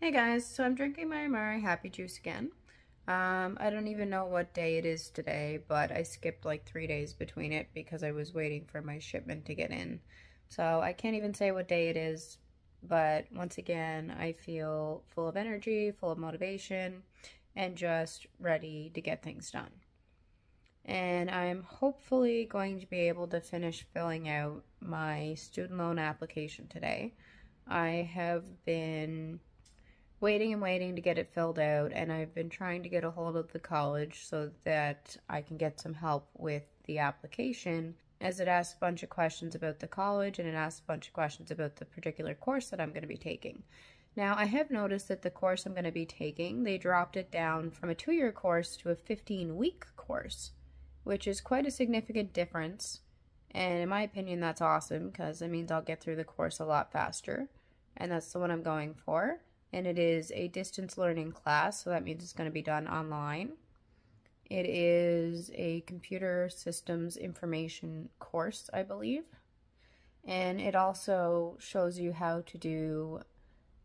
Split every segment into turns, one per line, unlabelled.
Hey guys, so I'm drinking my Amare Happy Juice again. I don't even know what day it is today, but I skipped like 3 days between it because I was waiting for my shipment to get in. So I can't even say what day it is, but once again, I feel full of energy, full of motivation, and just ready to get things done. And I'm hopefully going to be able to finish filling out my student loan application today. I have been waiting and waiting to get it filled out, and I've been trying to get a hold of the college so that I can get some help with the application, as it asks a bunch of questions about the college and it asks a bunch of questions about the particular course that I'm going to be taking. Now, I have noticed that the course I'm going to be taking, they dropped it down from a 2-year course to a 15-week course, which is quite a significant difference. And in my opinion, that's awesome because it means I'll get through the course a lot faster. And that's the one I'm going for. And it is a distance learning class, so that means it's going to be done online. It is a computer systems information course, I believe. And it also shows you how to do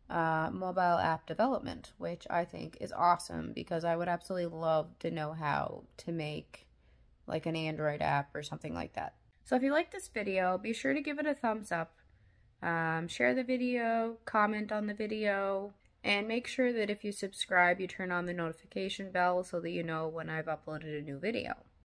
mobile app development, which I think is awesome because I would absolutely love to know how to make like an Android app or something like that. So if you like this video, be sure to give it a thumbs up. Share the video, comment on the video, and make sure that if you subscribe, you turn on the notification bell so that you know when I've uploaded a new video.